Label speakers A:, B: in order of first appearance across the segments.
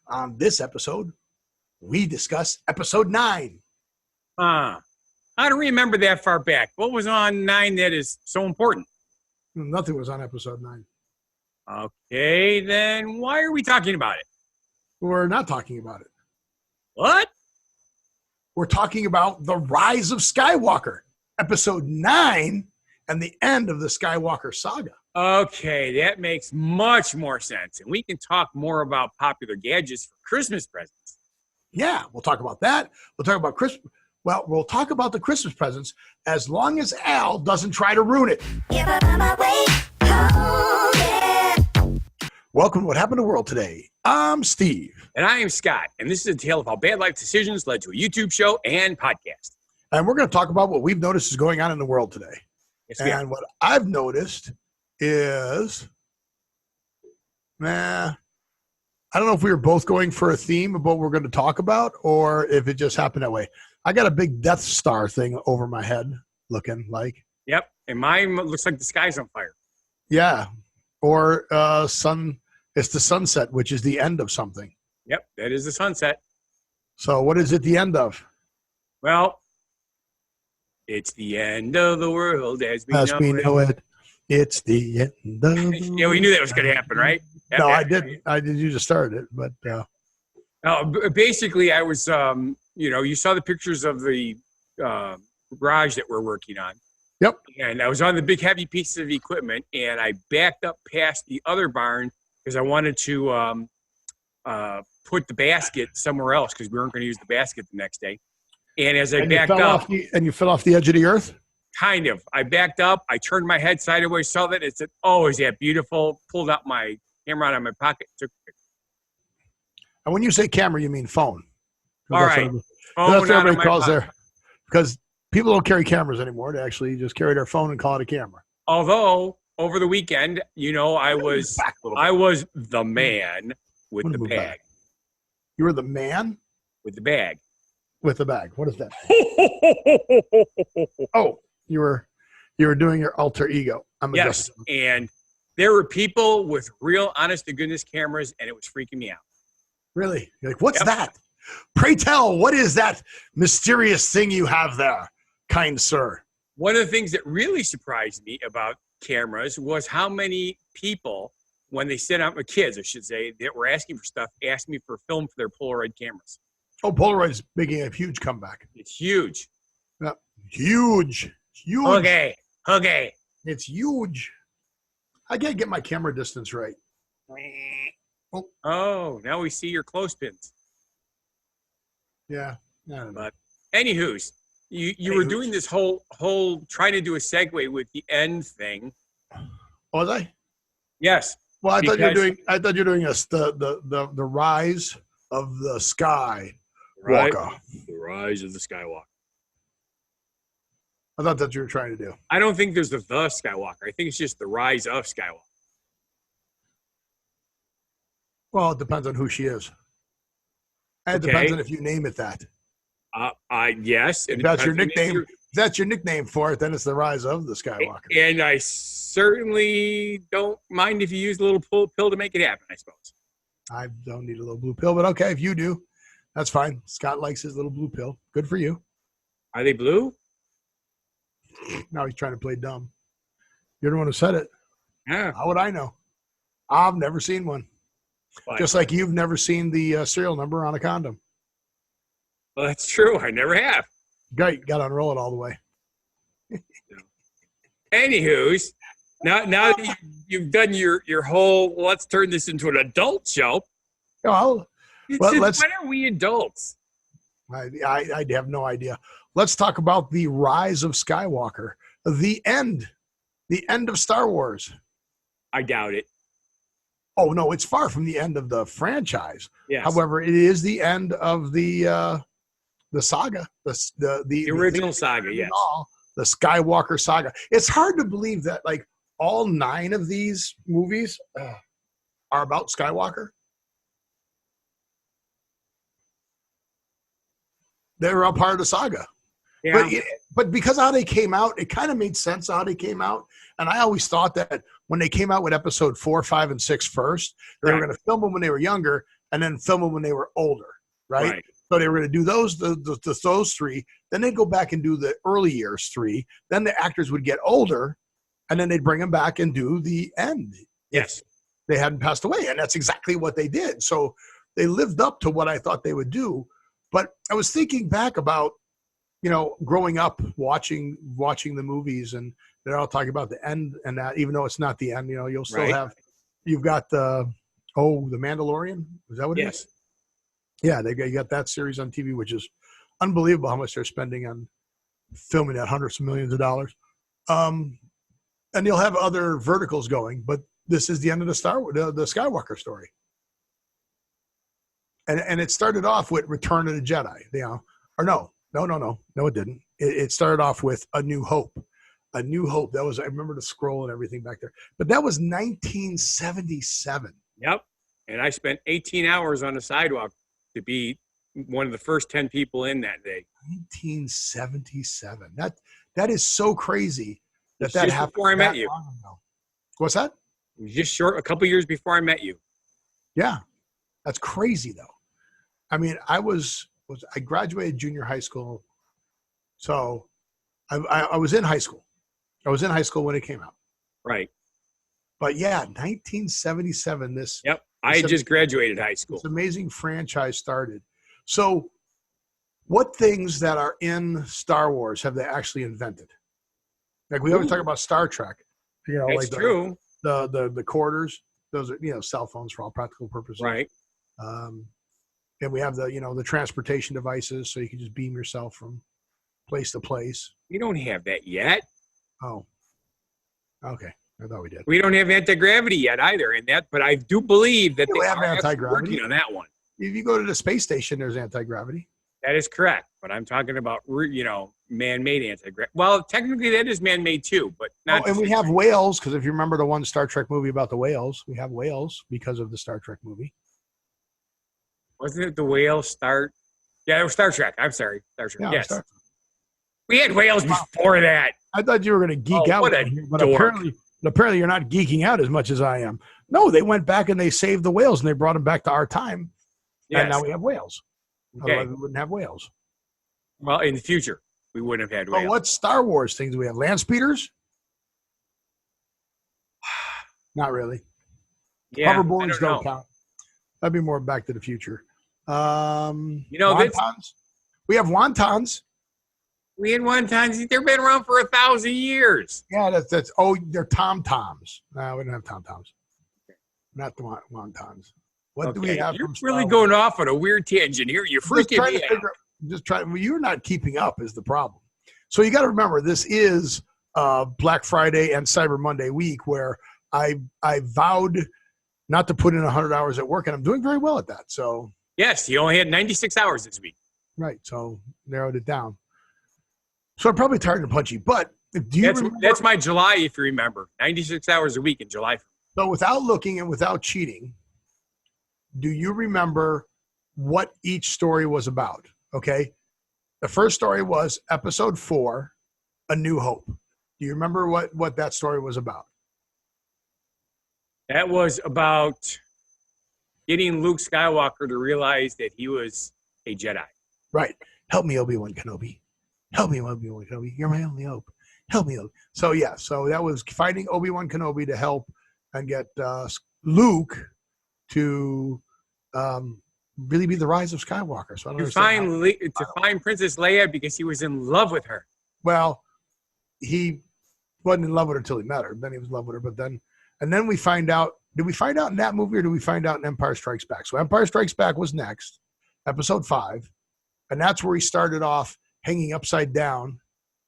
A: On this episode, we discuss episode 9.
B: I don't remember that far back. What was on 9 that is so important?
A: Nothing was on episode 9.
B: Okay, then why are we talking about it?
A: We're not talking about it.
B: What?
A: We're talking about the Rise of Skywalker, episode 9, and the end of the Skywalker saga.
B: Okay, that makes much more sense. And we can talk more about popular gadgets for Christmas presents.
A: Yeah, we'll talk about that. We'll talk about Christmas. Well, we'll talk about the Christmas presents as long as Al doesn't try to ruin it. Welcome to What Happened to the World Today. I'm Steve.
B: And I am Scott. And this is a tale of how bad life decisions led to a YouTube show and podcast.
A: And we're going to talk about what we've noticed is going on in the world today.
B: Yes,
A: and what I've noticed is, I don't know if we were both going for a theme of what we're going to talk about or if it just happened that way. I got a big Death Star thing over my head looking like.
B: Yep. And mine looks like the sky's on fire.
A: Yeah. Or it's the sunset, which is the end of something.
B: Yep. That is the sunset.
A: So what is it the end of?
B: Well, it's the end of the world as we know it.
A: It's the end of the
B: Yeah, we knew that was going to happen, right?
A: No, I didn't. You just started it, but
B: basically, I was, you saw the pictures of the garage that we're working on.
A: Yep.
B: And I was on the big heavy pieces of equipment, and I backed up past the other barn because I wanted to put the basket somewhere else because we weren't going to use the basket the next day. And as I backed up,
A: and you fell off the edge of the earth.
B: Kind of. I backed up. I turned my head sideways, saw that. It said, "Oh, is that beautiful?" Pulled out my camera out of my pocket, took a picture.
A: And when you say camera, you mean phone.
B: All right.
A: That's what everybody calls there. Because people don't carry cameras anymore. They actually just carry their phone and call it a camera.
B: Although, over the weekend, I was the man with the bag.
A: Back. You were the man?
B: With the bag.
A: With the bag. What is that? Oh, you were doing your alter ego.
B: Yes, and there were people with real honest-to-goodness cameras, and it was freaking me out.
A: Really? You're like, what's that? Pray tell, what is that mysterious thing you have there, kind sir?
B: One of the things that really surprised me about cameras was how many people, when they sent out my kids, I should say, that were asking for stuff, asked me for film for their Polaroid cameras.
A: Oh, Polaroid's making a huge comeback.
B: It's huge.
A: Yeah, huge.
B: Okay.
A: It's huge. I can't get my camera distance right.
B: Oh, now we see your clothespins.
A: Yeah.
B: But anywho's, you were doing this whole trying to do a segue with the end thing.
A: Was I?
B: Yes.
A: Well, I thought you were doing the rise of the Skywalker.
B: Right. The rise of the Skywalker.
A: I thought that's what you were trying to do.
B: I don't think there's the Skywalker. I think it's just the rise of Skywalker.
A: Well, it depends on who she is. And it depends on if you name it that.
B: Yes.
A: If that's your nickname. If that's your nickname for it, then it's the rise of the Skywalker.
B: And I certainly don't mind if you use a little pill to make it happen, I suppose. I
A: don't need a little blue pill, but okay, if you do, that's fine. Scott likes his little blue pill. Good for you.
B: Are they blue?
A: Now he's trying to play dumb. You're the one who said it.
B: Yeah.
A: How would I know? I've never seen one.
B: But,
A: just like you've never seen the serial number on a condom.
B: Well, that's true. I never have.
A: Great. Got to unroll it all the way.
B: Anywho's, now that you've done your whole, let's turn this into an adult show.
A: Well,
B: when are we adults?
A: I have no idea. Let's talk about the rise of Skywalker. The end of Star Wars.
B: I doubt it.
A: Oh, no, it's far from the end of the franchise.
B: Yes.
A: However, it is the end of the saga. The
B: original saga, yes.
A: The Skywalker saga. It's hard to believe that, like, all 9 of these movies are about Skywalker. They were all part of the saga.
B: Yeah.
A: But because how they came out, it kind of made sense how they came out. And I always thought that when they came out with episode 4, 5, and 6 first, they were going to film them when they were younger and then film them when they were older, right? So they were going to do those 3. Then they'd go back and do the early years 3. Then the actors would get older, and then they'd bring them back and do the end.
B: Yes.
A: They hadn't passed away, and that's exactly what they did. So they lived up to what I thought they would do. But I was thinking back about, growing up, watching the movies, and they're all talking about the end and that, even though it's not the end, you'll still you've got the Mandalorian. Is that what it is? Yeah, you got that series on TV, which is unbelievable how much they're spending on filming that, hundreds of millions of dollars. And you'll have other verticals going, but this is the end of the Skywalker story. And it started off with Return of the Jedi, or no, it didn't. It started off with A New Hope. A New Hope. That was, I remember the scroll and everything back there. But that was 1977. Yep.
B: And I spent 18 hours on the sidewalk to be one of the first 10 people in that day.
A: 1977. That is so crazy that happened
B: before I met you.
A: What's that?
B: It was just a couple years before I met you.
A: Yeah. That's crazy though. I mean, I graduated junior high school. So I was in high school. I was in high school when it came out.
B: Right.
A: But yeah, 1977,
B: Yep. I had just graduated high school.
A: This amazing franchise started. So what things that are in Star Wars have they actually invented? Like we always talk about Star Trek.
B: That's true.
A: The quarters, those are, cell phones for all practical purposes.
B: Right.
A: And we have the transportation devices, so you can just beam yourself from place to place.
B: We don't have that yet.
A: Oh. Okay. I thought we did.
B: We don't have anti-gravity yet either but I do believe that
A: they are anti-gravity.
B: Working on that one.
A: If you go to the space station, there's anti-gravity.
B: That is correct. But I'm talking about, man-made anti-gravity. Well, technically that is man-made too, but not.
A: And we have whales, because if you remember the one Star Trek movie about the whales, we have whales because of the Star Trek movie.
B: Wasn't it the whale start? Yeah, it was Star Trek. I'm sorry. Star Trek.
A: Yeah,
B: yes.
A: Star Trek.
B: We had whales before that.
A: I thought you were going to geek out. But apparently you're not geeking out as much as I am. No, they went back and they saved the whales and they brought them back to our time. Yes. And now we have whales.
B: Okay.
A: Otherwise we wouldn't have whales.
B: Well, in the future, we wouldn't have had whales.
A: Well, what Star Wars things do we have? Land speeders? Not really.
B: Yeah,
A: hoverboards don't count. That'd be more Back to the Future. Wontons. We have wontons.
B: We had wontons. They've been around for 1,000 years.
A: Yeah, they're tom-toms. No, we don't have tom-toms. Not the wontons. What do we have?
B: You're really going off on a weird tangent here. You're freaking me out.
A: You're not keeping up is the problem. So you got to remember, this is Black Friday and Cyber Monday week where I vowed not to put in 100 hours at work, and I'm doing very well at that. So
B: yes, you only had 96 hours this week.
A: Right, so narrowed it down. So I'm probably tired and punchy, but
B: that's my July, if you remember. 96 hours a week in July.
A: So without looking and without cheating, do you remember what each story was about? Okay. The first story was episode 4, A New Hope. Do you remember what that story was about?
B: That was about getting Luke Skywalker to realize that he was a Jedi.
A: Right. Help me, Obi-Wan Kenobi. Help me, Obi-Wan Kenobi. You're my only hope. Help me. So, yeah. So that was fighting Obi-Wan Kenobi to help and get Luke to really be the rise of Skywalker. So I don't
B: to find Princess Leia because he was in love with her.
A: Well, he wasn't in love with her until he met her. Then he was in love with her. And then we find out, did we find out in that movie or did we find out in Empire Strikes Back? So Empire Strikes Back was next, episode 5. And that's where he started off hanging upside down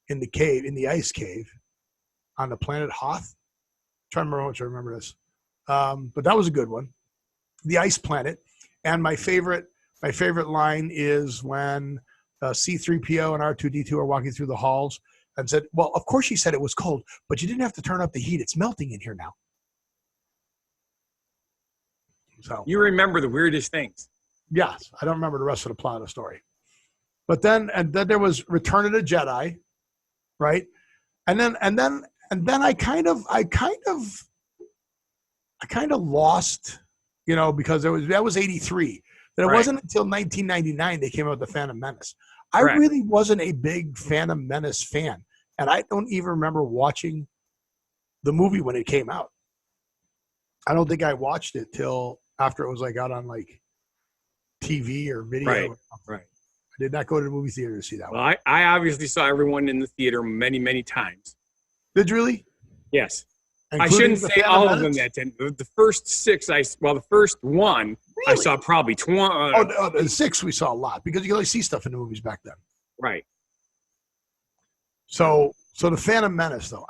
A: in the cave, in the ice cave on the planet Hoth. I'm trying to remember how much I remember this. But that was a good one. The ice planet. And my favorite line is when C-3PO and R2-D2 are walking through the halls and said, well, of course she said it was cold, but you didn't have to turn up the heat. It's melting in here now. So
B: you remember the weirdest things.
A: Yes. I don't remember the rest of the plot of the story. But then there was Return of the Jedi, right? And then I kind of I kind of lost, because that was 83. Then it wasn't until 1999 they came out with the Phantom Menace. I really wasn't a big Phantom Menace fan, and I don't even remember watching the movie when it came out. I don't think I watched it till after it was like out on like TV or video.
B: Right.
A: I did not go to the movie theater to see that one.
B: Well, I obviously saw everyone in the theater many, many times.
A: Did you really?
B: Yes.
A: Including
B: I shouldn't say all of them that time. The first 6, the first one, really? I saw probably 20.
A: The 6 we saw a lot because you could only see stuff in the movies back then.
B: Right.
A: So the Phantom Menace, though,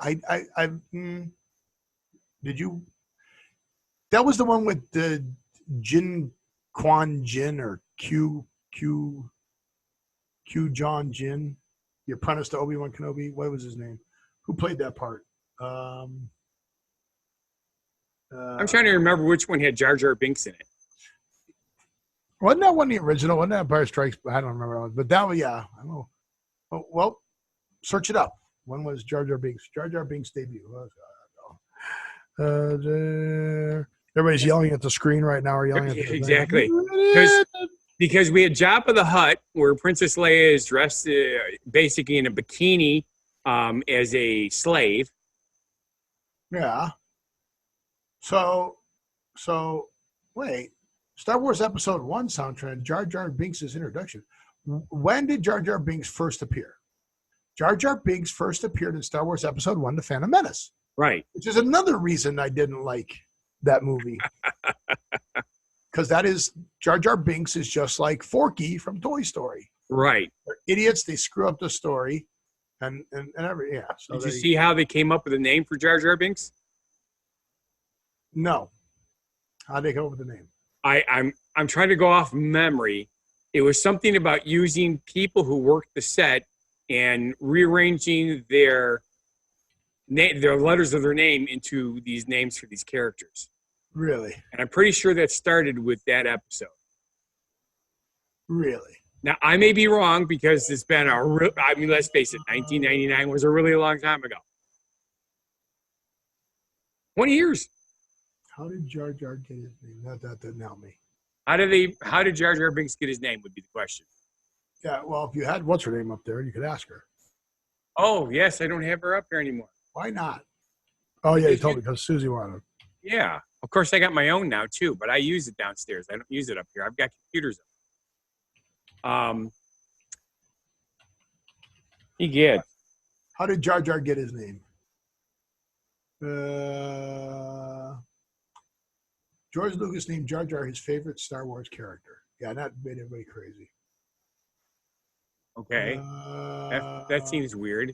A: did you? That was the one with the Quan Jin or Q John Jin, the apprentice to Obi-Wan Kenobi. What was his name? Who played that part?
B: I'm trying to remember which one had Jar Jar Binks in it.
A: Wasn't that one the original? Wasn't that Empire Strikes? I don't remember. But that was, yeah. I don't know. Well, search it up. When was Jar Jar Binks? Jar Jar Binks debut. Everybody's yelling at the screen right now. Or yelling at the
B: exactly. Because we had Jabba the Hutt, where Princess Leia is dressed basically in a bikini as a slave.
A: Yeah. So wait. Star Wars Episode 1 soundtrack, Jar Jar Binks' introduction. When did Jar Jar Binks first appear? Jar Jar Binks first appeared in Star Wars Episode 1, The Phantom Menace.
B: Right.
A: Which is another reason I didn't like that movie. Because that is, Jar Jar Binks is just like Forky from Toy Story.
B: Right.
A: They're idiots. They screw up the story. And everything. Yeah. So
B: did you see how they came up with a name for Jar Jar Binks?
A: No. How'd they come up with the name?
B: I'm trying to go off memory. It was something about using people who worked the set and rearranging their letters of their name into these names for these characters.
A: Really?
B: And I'm pretty sure that started with that episode.
A: Really?
B: Now, I may be wrong because it's been let's face it, 1999 was a really long time ago. 20 years.
A: How did Jar Jar get his name? That didn't help me.
B: How did Jar Jar Binks get his name would be the question.
A: Yeah, well, if you had what's her name up there, you could ask her.
B: Oh, yes, I don't have her up here anymore.
A: Why not? Oh, yeah, you told me because Susie wanted her.
B: Yeah. Of course, I got my own now, too, but I use it downstairs. I don't use it up here. I've got computers up. Egad.
A: How did Jar Jar get his name? George Lucas named Jar Jar his favorite Star Wars character. Yeah, that made everybody crazy.
B: Okay. That seems weird.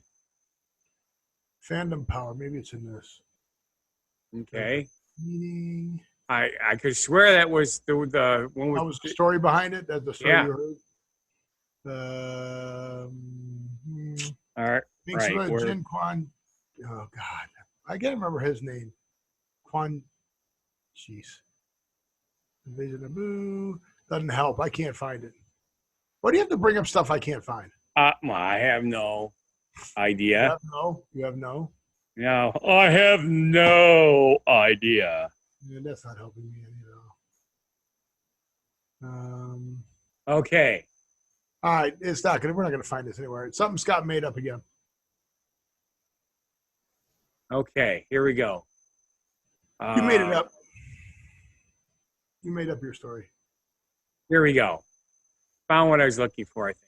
A: Fandom power. Maybe it's in this.
B: Okay.
A: Meaning.
B: I could swear that was the one.
A: That was the story behind it. That's the story you heard.
B: All right.
A: Thanks for Jin Quan. Oh God, I can't remember his name. Quan. Jeez. Invasion of Boo doesn't help. I can't find it. Why do you have to bring up stuff I can't find?
B: I have no idea.
A: You have no.
B: No, I have no idea.
A: Yeah, that's not helping me any at all.
B: Okay.
A: All right, it's not gonna. We're not gonna find this anywhere. Something's got made up again.
B: Okay, here we go.
A: You made it up. You made up your story.
B: Here we go. Found what I was looking for, I think.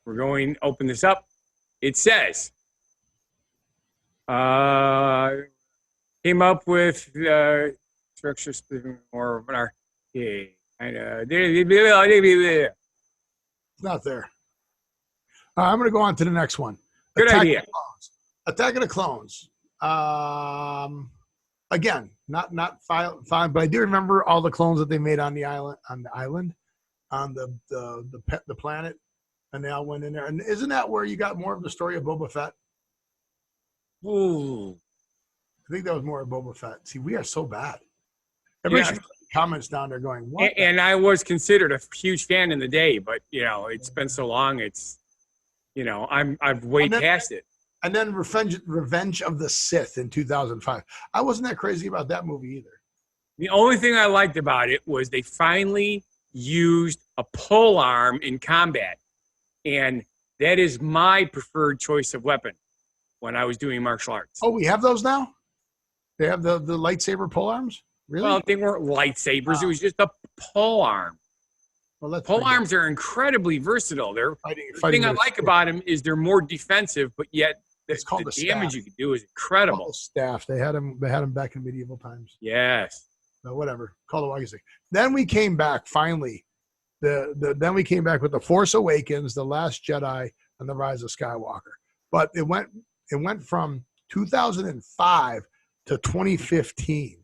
B: We're going to open this up. It says, came up with structure or whatever. It's
A: not there. I'm going to go on to the next one.
B: Good idea.
A: Attack of the Clones. Again, not fine, but I do remember all the clones that they made on the island, on the planet, and they all went in there. And isn't that where you got more of the story of Boba Fett?
B: Ooh,
A: I think that was more of Boba Fett. See, we are so bad. Everybody's comments down there going, "What?"
B: And I was considered a huge fan in the day, but it's been so long. It's I've way past it.
A: And then Revenge of the Sith in 2005. I wasn't that crazy about that movie either.
B: The only thing I liked about it was they finally used a pole arm in combat. And that is my preferred choice of weapon when I was doing martial arts.
A: Oh, we have those now? They have the lightsaber pole arms? Really?
B: Well, they weren't lightsabers. It was just a pole arm.
A: Well,
B: pole arms are increcidely versatile. The thing I like about them is they're more defensive, but yet the damage you can do is incredible.
A: The staff. They had them back in medieval times.
B: Yes.
A: No, whatever. Call it what you say. Then we came back finally. Then we came back with The Force Awakens, The Last Jedi, and The Rise of Skywalker. But it went from 2005 to 2015.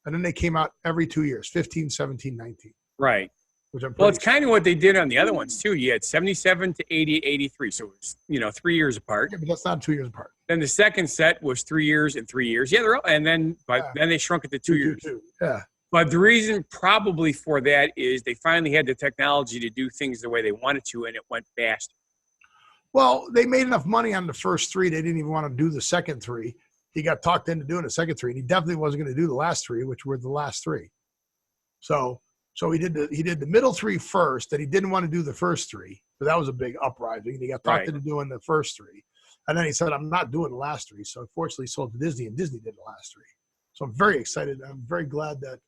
A: And then they came out every 2 years, 15, 17, 19.
B: Right.
A: Which I'm
B: well, it's kind of what they did on the other ones, too. You had 77 to 80, 83. So it was, 3 years apart.
A: Yeah, but that's not 2 years apart.
B: Then the second set was 3 years and 3 years. Yeah, then they shrunk it to 2 years.
A: Yeah.
B: But the reason probably for that is they finally had the technology to do things the way they wanted to, and it went faster.
A: Well, they made enough money on the first 3. They didn't even want to do the second 3. He got talked into doing the second 3, and he definitely wasn't going to do the last 3, which were the last 3. So he did the middle 3 first, that he didn't want to do the first 3. So that was a big uprising. He got talked into doing the first 3. And then he said, I'm not doing the last 3. So unfortunately sold to Disney, and Disney did the last 3. So I'm very excited. I'm very glad that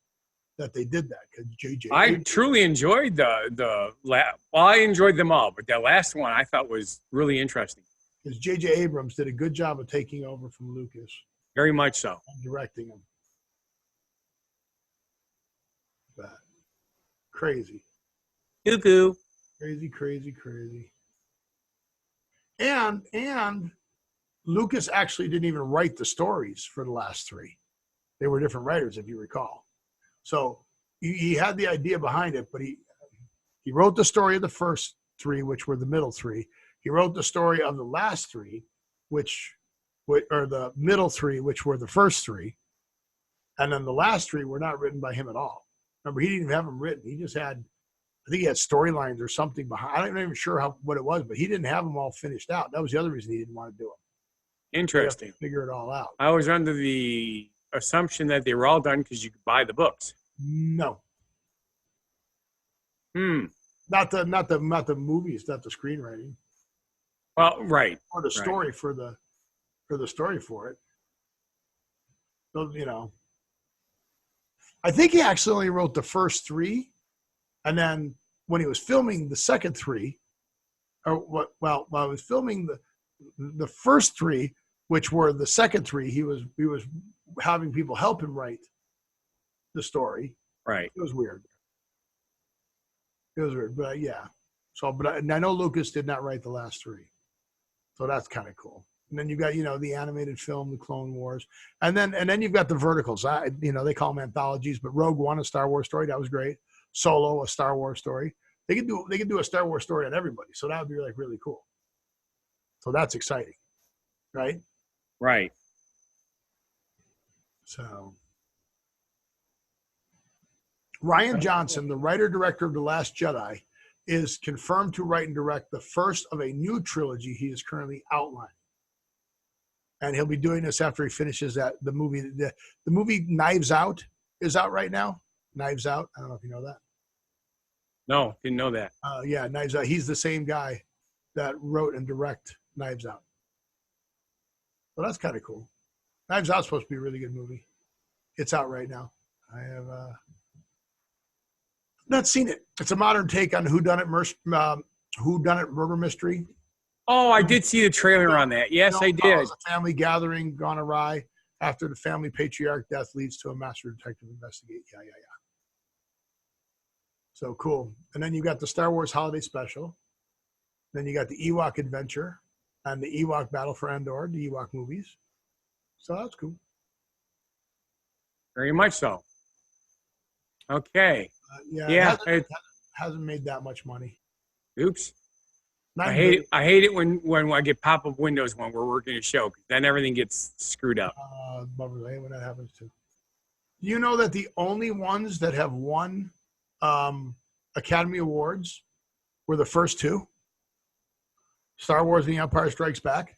A: they did that, because JJ.
B: I truly enjoyed I enjoyed them all, but that last one I thought was really interesting.
A: Because JJ Abrams did a good job of taking over from Lucas.
B: Very much so.
A: And directing him. But crazy.
B: Cuckoo.
A: Crazy. And Lucas actually didn't even write the stories for the last 3. They were different writers, if you recall. So he had the idea behind it, but he wrote the story of the first 3, which were the middle 3. He wrote the story of the last 3, or the middle 3, which were the first 3. And then the last 3 were not written by him at all. Remember, he didn't even have them written. He just had, I think he had storylines or something behind. I'm not even sure what it was, but he didn't have them all finished out. That was the other reason he didn't want to do them.
B: Interesting.
A: Figure it all out.
B: I was under the assumption that they were all done because you could buy the books.
A: No. Not the movies, not the screenwriting.
B: Well, right.
A: Or the story for the story for it. So, I think he actually only wrote the first 3, and then when he was filming the second 3, while he was filming the first 3, which were the second 3, he was having people help him write the story.
B: Right.
A: It was weird. But yeah. So, and I know Lucas did not write the last 3, so that's kind of cool. And then you got the animated film, the Clone Wars, and then you've got the verticals. They call them anthologies, but Rogue One, a Star Wars story, that was great. Solo, a Star Wars story. They could do a Star Wars story on everybody, so that would be really cool. So that's exciting, right?
B: Right.
A: So Rian Johnson, the writer-director of The Last Jedi, is confirmed to write and direct the first of a new trilogy he is currently outlining. And he'll be doing this after he finishes the movie. The movie Knives Out is out right now. Knives Out. I don't know if you know that.
B: No, didn't know that.
A: Yeah, Knives Out. He's the same guy that wrote and directed Knives Out. Well, that's kind of cool. Knives Out's supposed to be a really good movie. It's out right now. I have not seen it. It's a modern take on whodunit murder mystery.
B: Oh, I did see the trailer on that. Yes, I did.
A: A family gathering gone awry after the family patriarch death leads to a master detective investigate. Yeah. So cool. And then you got the Star Wars Holiday Special. Then you got the Ewok Adventure and the Ewok Battle for Endor, the Ewok movies. So that's cool.
B: Very much so. Okay.
A: It hasn't made that much money.
B: Oops. I hate it when I get pop-up windows when we're working a show, because then everything gets screwed up.
A: Bummer, when that happens too. You know that the only ones that have won Academy Awards were the first 2? Star Wars and The Empire Strikes Back.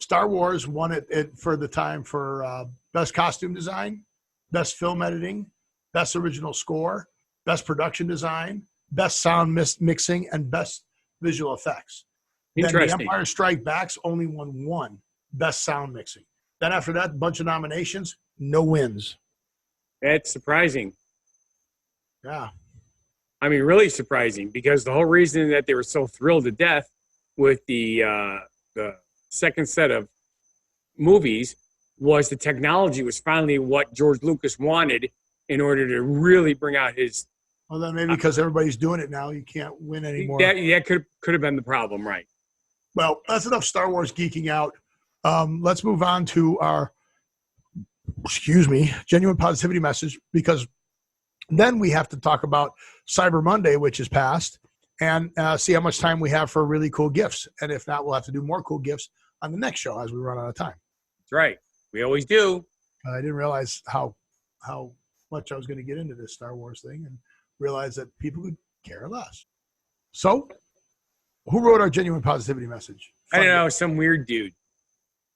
A: Star Wars won it for the time for best costume design, best film editing, best original score, best production design, best sound mixing, and best visual effects. Then The
B: Interesting.
A: Empire Strikes Back only won one, best sound mixing. Then after that, a bunch of nominations, no wins.
B: That's surprising.
A: Yeah.
B: I mean, really surprising, because the whole reason that they were so thrilled to death with the second set of movies was the technology was finally what George Lucas wanted in order to really bring out his.
A: Well, then maybe because everybody's doing it now, you can't win anymore.
B: That could have been the problem, right?
A: Well, that's enough Star Wars geeking out. Let's move on to our, genuine positivity message, because then we have to talk about Cyber Monday, which is past, and see how much time we have for really cool gifts. And if not, we'll have to do more cool gifts on the next show as we run out of time.
B: That's right. We always do.
A: I didn't realize how much I was going to get into this Star Wars thing, and realize that people could care less. So, who wrote our genuine positivity message?
B: I don't know, some weird dude.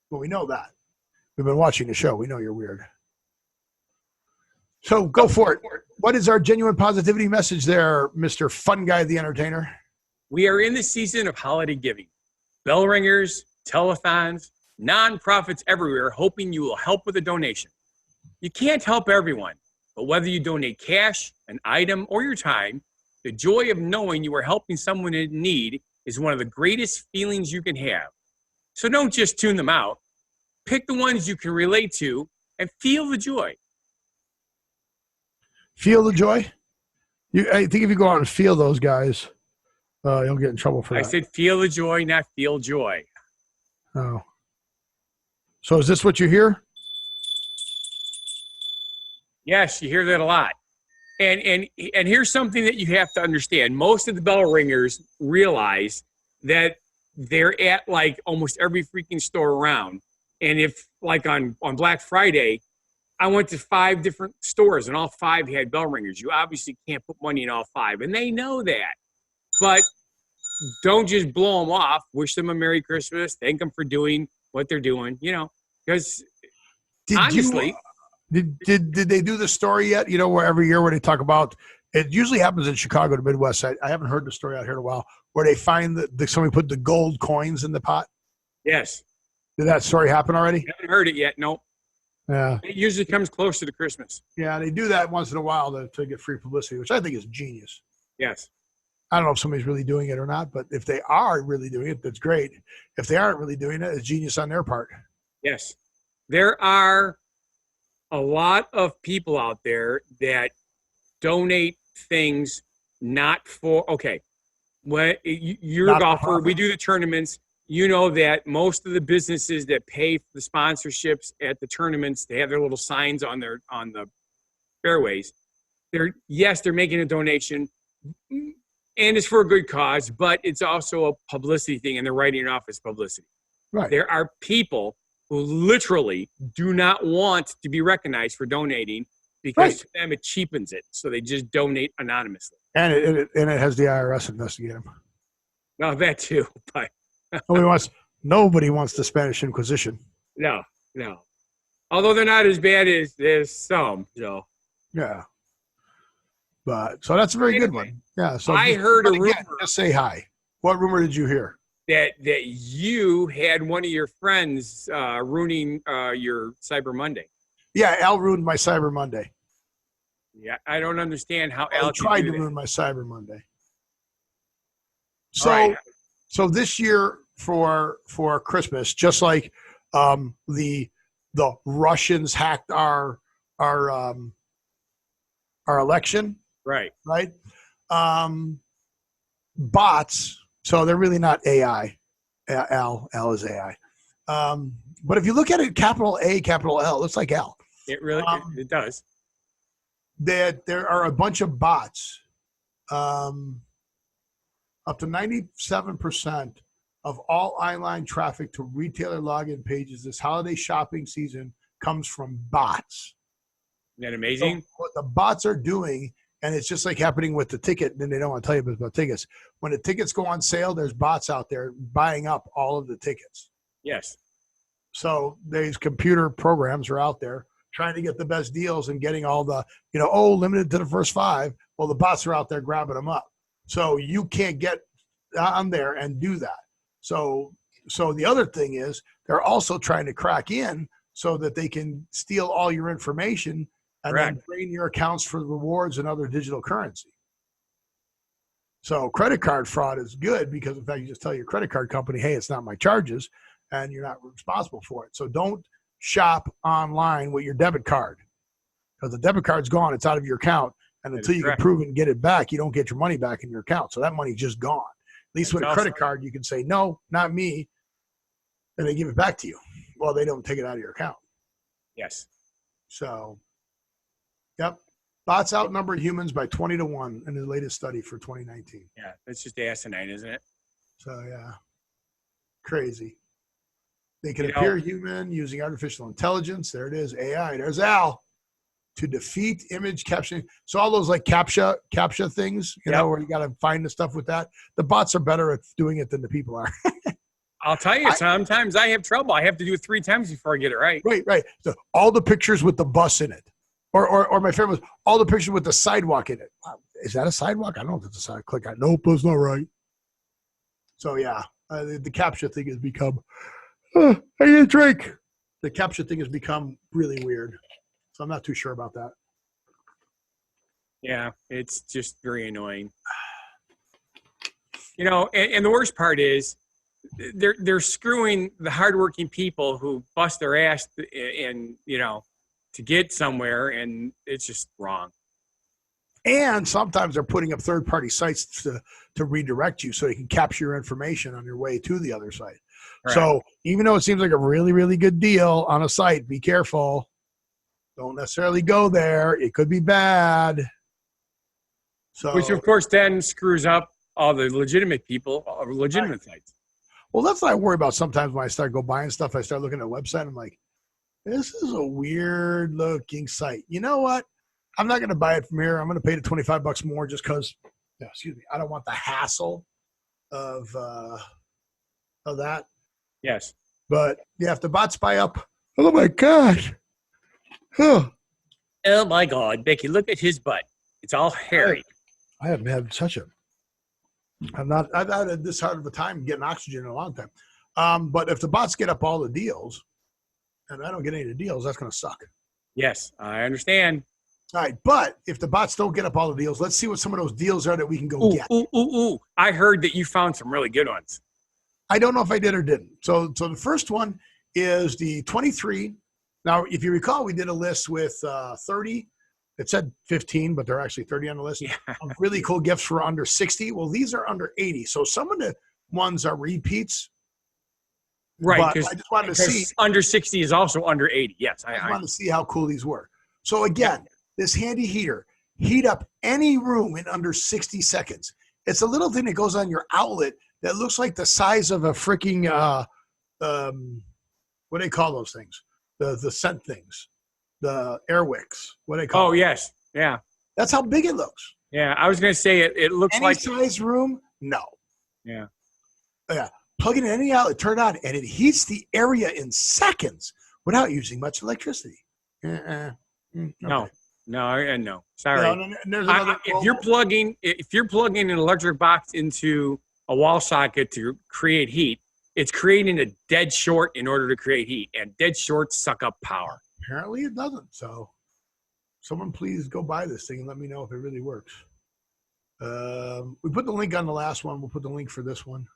A: Well, we know that. We've been watching the show. We know you're weird. So go for it. What is our genuine positivity message there, Mr. Funguy the Entertainer?
B: We are in the season of holiday giving. Bell ringers, telethons, nonprofits everywhere hoping you will help with a donation. You can't help everyone, but whether you donate cash, an item, or your time, the joy of knowing you are helping someone in need is one of the greatest feelings you can have. So don't just tune them out. Pick the ones you can relate to and feel the joy.
A: Feel the joy? I think if you go out and feel those guys, you'll get in trouble for that.
B: I said feel the joy, not feel joy.
A: Oh. So is this what you hear?
B: Yes, you hear that a lot. And here's something that you have to understand. Most of the bell ringers realize that they're at like almost every freaking store around. And if like on Black Friday, I went to 5 different stores and all 5 had bell ringers. You obviously can't put money in all 5, and they know that. But don't just blow them off. Wish them a Merry Christmas. Thank them for doing what they're doing, because honestly.
A: Did they do the story yet? Where every year where they talk about, it usually happens in Chicago, the Midwest. I haven't heard the story out here in a while, where they find that somebody put the gold coins in the pot.
B: Yes.
A: Did that story happen already?
B: Haven't heard it yet. Nope.
A: Yeah.
B: It usually comes closer to Christmas.
A: Yeah, they do that once in a while to get free publicity, which I think is genius.
B: Yes.
A: I don't know if somebody's really doing it or not, but if they are really doing it, that's great. If they aren't really doing it, it's genius on their part.
B: Yes. There are a lot of people out there that donate things not for, okay, when you're a golfer, we do the tournaments. You know that most of the businesses that pay for the sponsorships at the tournaments, they have their little signs on the fairways. They're making a donation, and it's for a good cause, but it's also a publicity thing, and they're writing it off as publicity.
A: Right.
B: There are people who literally do not want to be recognized for donating because to them it cheapens it, so they just donate anonymously.
A: And it has the IRS investigate them.
B: Well, that too, but
A: nobody wants the Spanish Inquisition.
B: No. Although they're not as bad as some, so.
A: Yeah. But so that's a very good one. Yeah. So
B: I heard a rumor.
A: Just say hi. What rumor did you hear?
B: That you had one of your friends ruining your Cyber Monday.
A: Yeah, Al ruined my Cyber Monday.
B: Yeah, I don't understand how Al
A: tried to ruin my Cyber Monday. So this year for Christmas, just like the Russians hacked our election, right? Bots. So they're really not AI. Al is AI. But if you look at it, capital A, capital L, it looks like Al.
B: It really it does.
A: There are a bunch of bots. Up to 97% of all online traffic to retailer login pages this holiday shopping season comes from bots.
B: Isn't that amazing?
A: So what the bots are doing, and it's just like happening with the ticket, and they don't want to tell you about tickets. When the tickets go on sale, there's bots out there buying up all of the tickets.
B: Yes.
A: So these computer programs are out there trying to get the best deals and getting all the, oh, limited to the first 5. Well, the bots are out there grabbing them up. So you can't get on there and do that. So the other thing is they're also trying to crack in so that they can steal all your information and then drain your accounts for rewards and other digital currency. So credit card fraud is good because, in fact, you just tell your credit card company, hey, it's not my charges, and you're not responsible for it. So don't shop online with your debit card because the debit card's gone. It's out of your account. And until you can prove it and get it back, you don't get your money back in your account. So that money's just gone. At least with a credit card, you can say, no, not me, and they give it back to you. Well, they don't take it out of your account.
B: Yes.
A: So, yep. Bots outnumbered humans by 20-1 in the latest study for 2019.
B: Yeah, that's just asinine, isn't it?
A: So, yeah. Crazy. They can appear human using artificial intelligence. There it is, AI. There's Al. To defeat image captioning. So all those like CAPTCHA things, where you got to find the stuff with that. The bots are better at doing it than the people are.
B: I'll tell you, sometimes I have trouble. I have to do it 3 times before I get it right.
A: Right. So all the pictures with the bus in it. Or my favorite was all the pictures with the sidewalk in it. Wow, is that a sidewalk? I don't know if it's a sidewalk. Click on, nope, that's not right. So yeah, the CAPTCHA thing has become, I need a drink. The CAPTCHA thing has become really weird. So I'm not too sure about that.
B: Yeah, it's just very annoying. And the worst part is they're screwing the hardworking people who bust their ass and to get somewhere, and it's just wrong.
A: And sometimes they're putting up third-party sites to redirect you so they can capture your information on your way to the other site. Right. So even though it seems like a really, really good deal on a site, be careful. Don't necessarily go there. It could be bad. So,
B: which, of course, then screws up all the legitimate people, legitimate sites.
A: Well, that's what I worry about sometimes when I start buying stuff. I start looking at a website. I'm like, this is a weird-looking site. You know what? I'm not going to buy it from here. I'm going to pay the $25 more just because, I don't want the hassle of that.
B: Yes.
A: But, yeah, if the bots buy up, oh, my gosh. Huh.
B: Oh my God, Becky! Look at his butt. It's all hairy.
A: I haven't had I've had this hard of a time getting oxygen in a long time. But if the bots get up all the deals, and I don't get any of the deals, that's going to suck.
B: Yes, I understand.
A: All right, but if the bots don't get up all the deals, let's see what some of those deals are that we can go get.
B: Ooh! I heard that you found some really good ones.
A: I don't know if I did or didn't. So the first one is the 23. Now, if you recall, we did a list with 30. It said 15, but there are actually 30 on the list.
B: Yeah.
A: Really cool gifts for under 60. Well, these are under 80. So some of the ones are repeats.
B: Right.
A: But I just wanted to see.
B: Under 60 is also under 80. Yes.
A: I wanted to see how cool these were. So again, this handy heater, heat up any room in under 60 seconds. It's a little thing that goes on your outlet that looks like the size of a freaking, what do they call those things? The scent things, the air wicks. What do they call?
B: Oh, yes. Yeah.
A: That's how big it looks.
B: Yeah. I was going to say it looks
A: any
B: like.
A: size room? No.
B: Yeah.
A: Yeah. Plug it in any outlet, turn it on, and it heats the area in seconds without using much electricity. Okay.
B: No. Sorry.
A: No,
B: if you're plugging an electric box into a wall socket to create heat, it's creating a dead short in order to create heat, and dead shorts suck up power.
A: Apparently it doesn't. So someone please go buy this thing and let me know if it really works. We put the link on the last one. We'll put the link for this one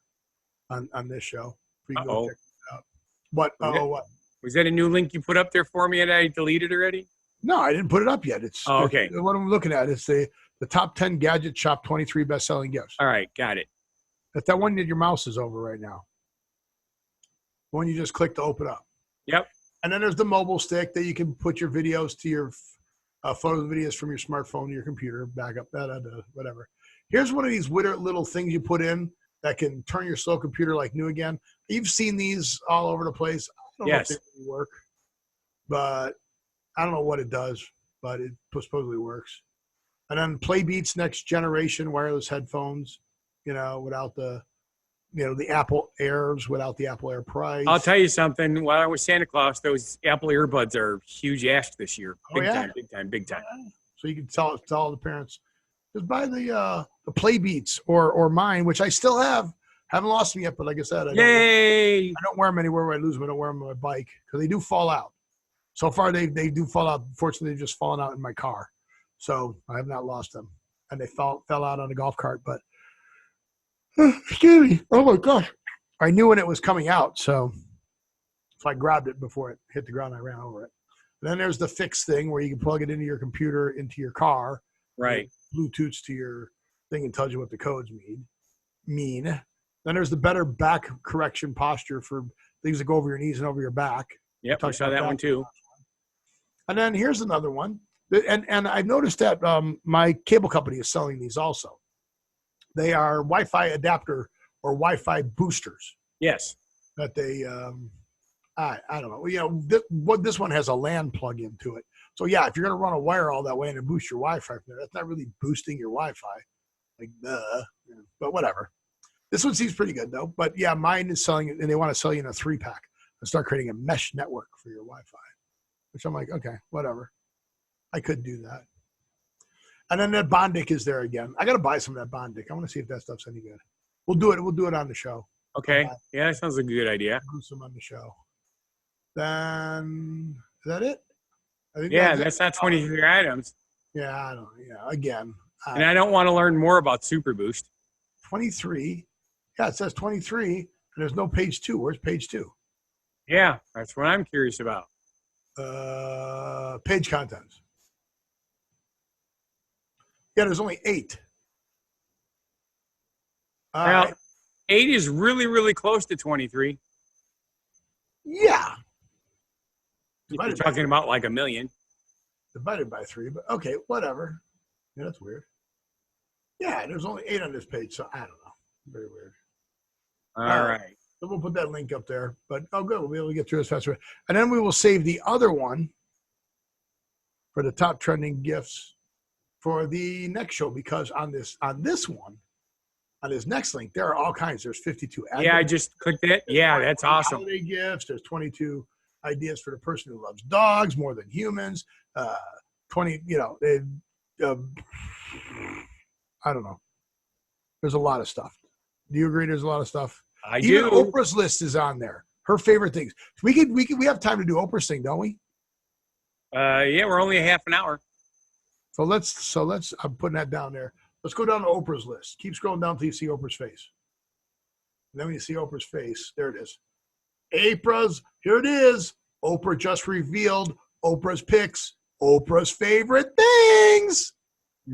A: on this show. You can go check it out. What? What?
B: Was that a new link you put up there for me and I deleted already?
A: No, I didn't put it up yet. It's
B: okay.
A: What I'm looking at is the top 10 gadget shop 23 best-selling gifts.
B: All right, got it.
A: That's that one that your mouse is over right now. The one you just click to open up.
B: Yep.
A: And then there's the mobile stick that you can put your videos to your photos and videos from your smartphone to your computer, back up, whatever. Here's one of these little things you put in that can turn your slow computer like new again. You've seen these all over the place. I don't know if they really work, but I don't know what it does, but it supposedly works. And then Playbeats next generation wireless headphones, without the the Apple Airs without the Apple Air price.
B: I'll tell you something. While I was Santa Claus, those Apple earbuds are huge ask this year. Big time, big time, big time.
A: Yeah. So you can tell the parents, just buy the Play Beats or mine, which I still have. Haven't lost them yet, but like I said, I don't wear them anywhere where I lose them. I don't wear them on my bike because they do fall out. So far, they do fall out. Fortunately, they've just fallen out in my car. So I have not lost them. And they fell out on a golf cart. But, excuse me. Oh, my gosh. I knew when it was coming out. So I grabbed it before it hit the ground. I ran over it. And then there's the fix thing where you can plug it into your computer, into your car.
B: Right.
A: Bluetooths to your thing and tells you what the codes mean. Then there's the better back correction posture for things that go over your knees and over your back.
B: Yep, I saw that one too.
A: And then here's another one. And I've noticed that my cable company is selling these also. They are Wi-Fi adapter or Wi-Fi boosters.
B: Yes.
A: That they, I don't know. This one has a LAN plug into it. So, yeah, if you're going to run a wire all that way and boost your Wi-Fi from there, that's not really boosting your Wi-Fi. Like, but whatever. This one seems pretty good, though. But, yeah, mine is selling it, and they want to sell you in a 3-pack and start creating a mesh network for your Wi-Fi, which I'm like, okay, whatever. I could do that. And then that Bondic is there again. I got to buy some of that Bondic. I want to see if that stuff's any good. We'll do it. We'll do it on the show.
B: Okay. Yeah, that sounds like a good idea.
A: Do some on the show. Then, is that it? I think
B: that's not 23 items.
A: Yeah, I don't. Yeah, again.
B: And I don't want to learn more about Super Boost.
A: 23. Yeah, it says 23, and there's no page 2. Where's page 2?
B: Yeah, that's what I'm curious about.
A: Page contents. Yeah, there's only 8.
B: Now, right. 8 is really, really close to 23.
A: Yeah.
B: You're talking about like a million.
A: Divided by 3, but okay, whatever. Yeah, that's weird. Yeah, there's only 8 on this page, so I don't know. Very weird.
B: All right.
A: So we'll put that link up there. But, good. We'll be able to get through this faster. And then we will save the other one for the top trending gifts for the next show, because on this one, on this next link, there are all kinds. There's 52.
B: Yeah, I just clicked it. Yeah, that's awesome.
A: Holiday gifts. There's 22 ideas for the person who loves dogs more than humans. 20, I don't know. There's a lot of stuff. Do you agree? There's a lot of stuff.
B: I
A: Even
B: do.
A: Oprah's list is on there. Her favorite things. We have time to do Oprah's thing, don't we?
B: Yeah, we're only a half an hour.
A: So let's. I'm putting that down there. Let's go down to Oprah's list. Keep scrolling down until you see Oprah's face. And then when you see Oprah's face, there it is. Here it is. Oprah just revealed Oprah's picks. Oprah's favorite things.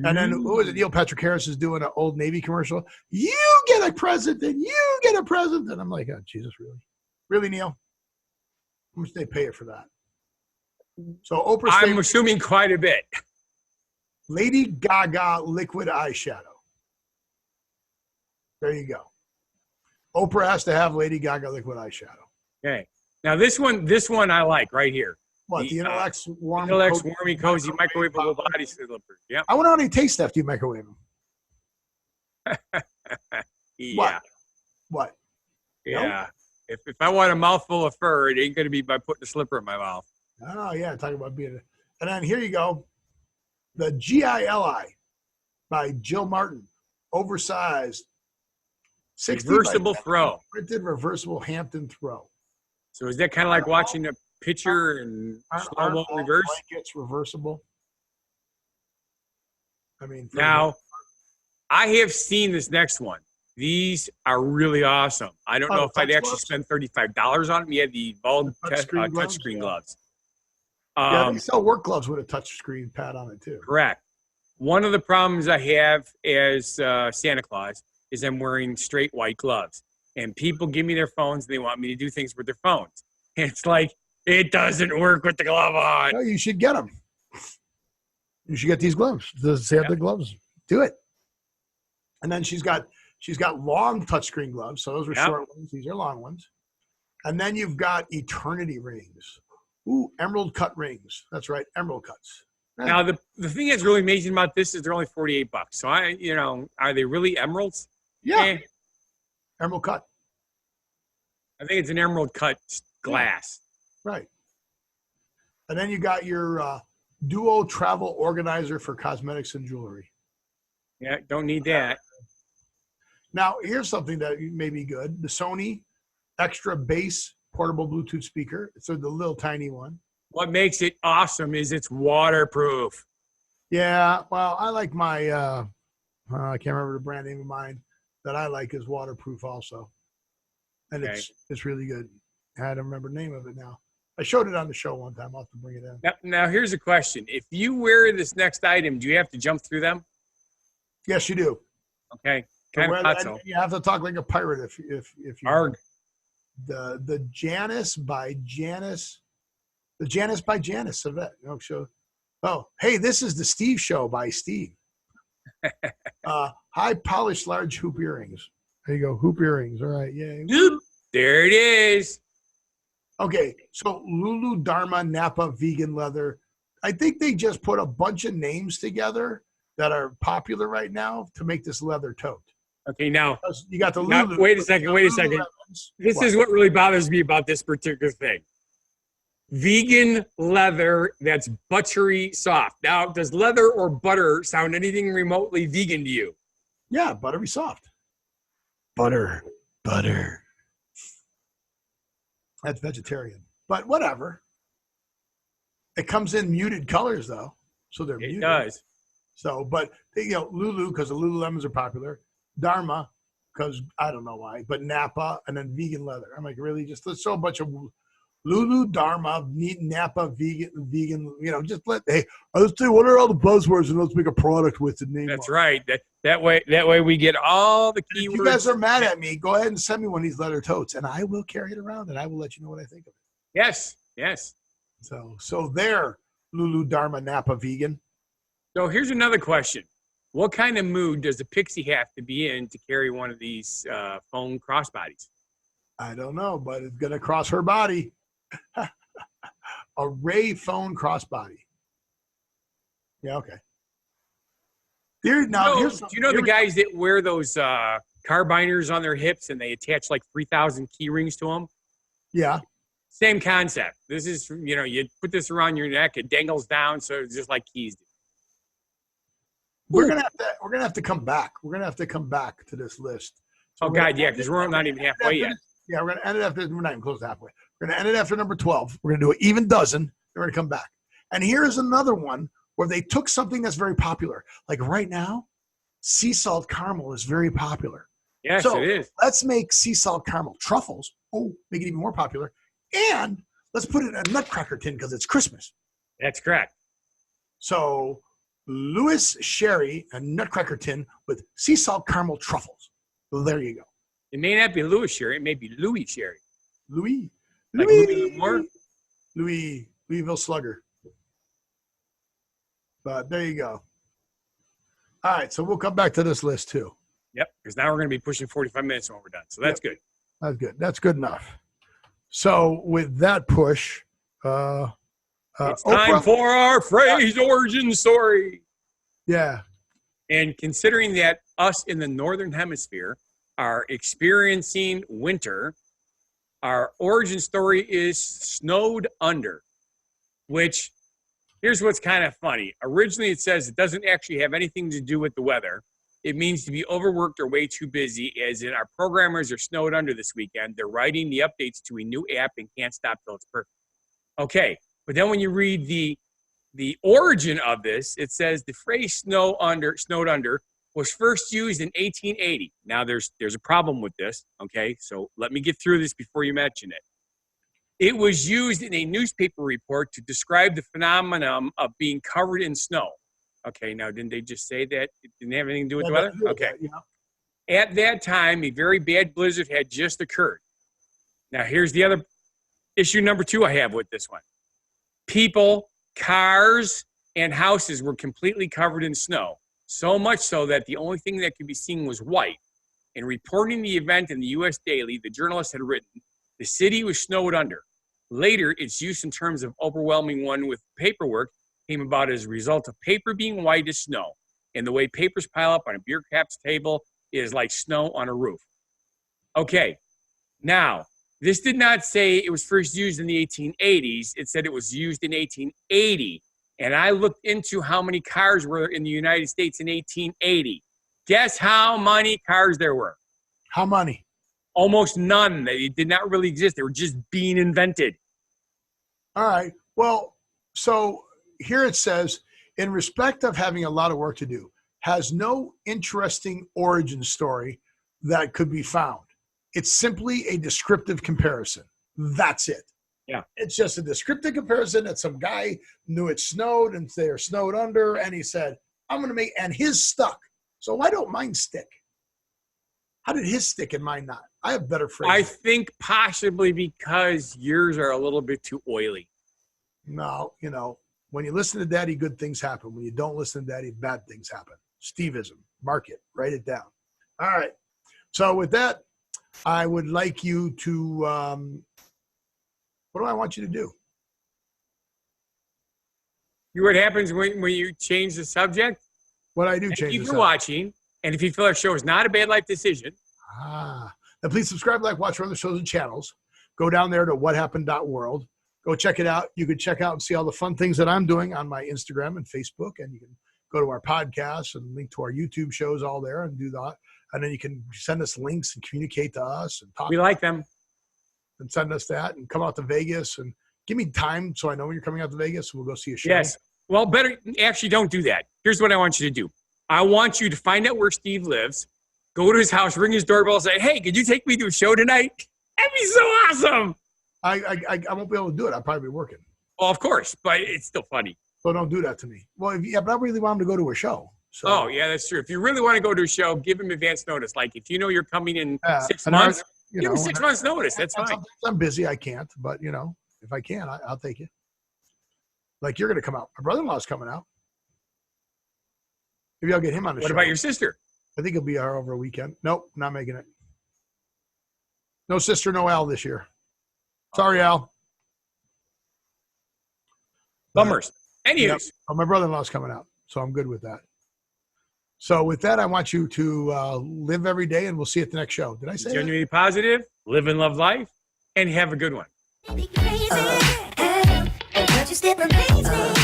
A: And then who is it? Neil Patrick Harris is doing an Old Navy commercial. You get a present and you get a present. And I'm like, oh, Jesus, really? Really, Neil? How much do they pay you for that? So Oprah's
B: I'm assuming quite a bit.
A: Lady Gaga liquid eyeshadow. There you go. Oprah has to have Lady Gaga liquid eyeshadow.
B: Okay. Now this one I like right here.
A: What, the Intellex
B: warmy, cozy, microwavable body slippers. Yeah.
A: I wonder how many taste after you microwave them.
B: Yeah.
A: What?
B: Yeah. Nope. If I want a mouthful of fur, it ain't going to be by putting a slipper in my mouth.
A: Oh, yeah. Talking about being and then here you go. The GILI by Jill Martin. Oversized.
B: Reversible throw.
A: Printed reversible Hampton throw.
B: So is that kind of like watching a pitcher and slow-mo reverse?
A: Blankets reversible. I mean.
B: Now, I have seen this next one. These are really awesome. I don't know if I'd actually spend $35 on them. You had the bald touchscreen gloves.
A: Yeah, they sell work gloves with a touchscreen pad on it too.
B: Correct. One of the problems I have as Santa Claus is I'm wearing straight white gloves. And people give me their phones and they want me to do things with their phones. And it's like, it doesn't work with the glove on.
A: No, you should get them. You should get these gloves. Does it have the gloves? Do it. And then she's got long touchscreen gloves. So those are short ones. These are long ones. And then you've got eternity rings. Ooh, emerald cut rings. That's right, emerald cuts.
B: Now the thing that's really amazing about this is they're only $48. So are they really emeralds?
A: Yeah. Emerald cut.
B: I think it's an emerald cut glass.
A: Right. And then you got your Duo travel organizer for cosmetics and jewelry.
B: Yeah, don't need that.
A: Now, here's something that may be good. The Sony extra bass portable Bluetooth speaker. So the little tiny one.
B: What makes it awesome is it's waterproof.
A: Yeah, well, I like my, I can't remember the brand name of mine that I like is waterproof also. And
B: Okay.
A: it's really good. I don't remember the name of it now. I showed it on the show one time. I'll have to bring it in.
B: Now here's a question. If you wear this next item, do you have to jump through them?
A: Yes, you do.
B: Okay. Kind of thought so.
A: You have to talk like a pirate if you
B: Arg.
A: the Janice by Janice Yvette. No show. Oh, hey, this is the Steve Show by Steve. High polished large hoop earrings. There you go, hoop earrings. All right, yay.
B: There it is.
A: Okay, so Lulu Dharma Napa vegan leather. I think they just put a bunch of names together that are popular right now to make this leather tote.
B: Okay, now
A: You got the
B: now,
A: Lulu.
B: wait a second. This is what really bothers me about this particular thing. Vegan leather that's buttery soft. Now, does leather or butter sound anything remotely vegan to you?
A: Yeah, buttery soft. Butter. That's vegetarian, but whatever. It comes in muted colors though, so they're muted.
B: It does.
A: So, but Lulu because the Lululemons are popular. Dharma because I don't know why, but Napa and then vegan leather. I'm like, really? Just let's show a bunch of Lulu, Dharma, Napa, vegan. Just let's say what are all the buzzwords and let's make a product with the name.
B: That's right. That way we get all the keywords.
A: If you guys are mad at me, go ahead and send me one of these leather totes, and I will carry it around, and I will let you know what I think of it.
B: Yes.
A: So there, Lulu, Dharma, Napa, vegan.
B: So here's another question. What kind of mood does a pixie have to be in to carry one of these foam crossbodies?
A: I don't know, but it's going to cross her body. A Ray phone crossbody. Yeah, okay.
B: Do you know the guys that wear those carbiners on their hips and they attach like 3,000 key rings to them?
A: Yeah.
B: Same concept. This is, you put this around your neck, it dangles down, so it's just like keys do.
A: We're gonna have to come back. We're gonna have to come back to this list.
B: So because we're not even halfway yet.
A: Yeah, we're gonna end it after. We're not even close to halfway. We're gonna end it after number 12. We're gonna do an even dozen. And we're gonna come back. And here's another one where they took something that's very popular. Like right now, sea salt caramel is very popular.
B: Yes,
A: so
B: it is.
A: Let's make sea salt caramel truffles. Oh, make it even more popular. And let's put it in a nutcracker tin because it's Christmas.
B: That's correct.
A: So Louis Sherry, a nutcracker tin with sea salt caramel truffles. So there you go.
B: It may not be Louis Sherry. It may be Louis Sherry.
A: Louisville Slugger. But there you go. All right, so we'll come back to this list too.
B: Yep, because now we're going to be pushing 45 minutes when we're done. So that's good.
A: That's good. That's good enough. So with that push,
B: it's time for our phrase origin story.
A: Yeah.
B: And considering that us in the Northern Hemisphere are experiencing winter, our origin story is snowed under, which here's what's kind of funny. Originally, it says it doesn't actually have anything to do with the weather. It means to be overworked or way too busy, as in our programmers are snowed under this weekend. They're writing the updates to a new app and can't stop till it's perfect. Okay, but then when you read the origin of this, it says the phrase snowed under was first used in 1880. Now, there's a problem with this, okay? So let me get through this before you mention it. It was used in a newspaper report to describe the phenomenon of being covered in snow. Okay, now, didn't they just say that it didn't have anything to do with the weather? Okay. At that time, a very bad blizzard had just occurred. Now, here's the other issue number 2 I have with this one. People, cars, and houses were completely covered in snow, so much so that the only thing that could be seen was white. In reporting the event in the U.S. Daily, the journalist had written, the city was snowed under. Later, its use in terms of overwhelming one with paperwork came about as a result of paper being white as snow, and the way papers pile up on a bureaucrat's table is like snow on a roof. Okay. Now, this did not say it was first used in the 1880s. It said it was used in 1880. And I looked into how many cars were in the United States in 1880. Guess how many cars there were?
A: How many?
B: Almost none. They did not really exist. They were just being invented.
A: All right. Well, so here it says, in respect of having a lot of work to do, has no interesting origin story that could be found. It's simply a descriptive comparison. That's it.
B: Yeah.
A: It's just a descriptive comparison that some guy knew it snowed and they're snowed under, and he said, I'm going to make, and his stuck. So why don't mine stick? How did his stick and mine not? I have better phrases.
B: I think possibly because yours are a little bit too oily.
A: No, you know, when you listen to Daddy, good things happen. When you don't listen to Daddy, bad things happen. Steveism. Mark it. Write it down. All right. So with that, I would like you to, what do I want you to do?
B: What happens when you change the subject?
A: What I do
B: And
A: change
B: if
A: the
B: you're
A: subject.
B: watching, and if you feel our show is not a bad life decision,
A: Then please subscribe, like, watch our other shows and channels. Go down there to whathappened.world. Go check it out. You can check out and see all the fun things that I'm doing on my Instagram and Facebook. And you can go to our podcasts and link to our YouTube shows all there and do that. And then you can send us links and communicate to us and talk.
B: we like them.
A: And send us that and come out to Vegas and give me time so I know when you're coming out to Vegas. We'll go see a show.
B: Yes. Well, better actually don't do that. Here's what I want you to do. I want you to find out where Steve lives, go to his house, ring his doorbell, and say, hey, could you take me to a show tonight? That'd be so awesome.
A: I won't be able to do it. I'll probably be working.
B: Well, of course, but it's still funny.
A: So don't do that to me. Well, but I really want him to go to a show. So.
B: Oh, yeah, that's true. If you really want to go to a show, give him advance notice. Like if you know you're coming in 6
A: and
B: months,
A: you
B: give him
A: know,
B: 6 months notice. That's fine.
A: Sometimes I'm busy. I can't. But, you know, if I can, I'll take you. Like you're going to come out. My brother-in-law's coming out. Maybe I'll get him on the show.
B: What about your sister?
A: I think he'll be here over a weekend. Nope, not making it. No sister, no Al this year. Sorry, Al.
B: Bummers. Anyways.
A: Yep. Oh, my brother-in-law's coming out, so I'm good with that. So with that, I want you to live every day, and we'll see you at the next show. Did I say that?
B: Genuinely positive, live and love life, and have a good one.
C: Be crazy, but you still amaze me.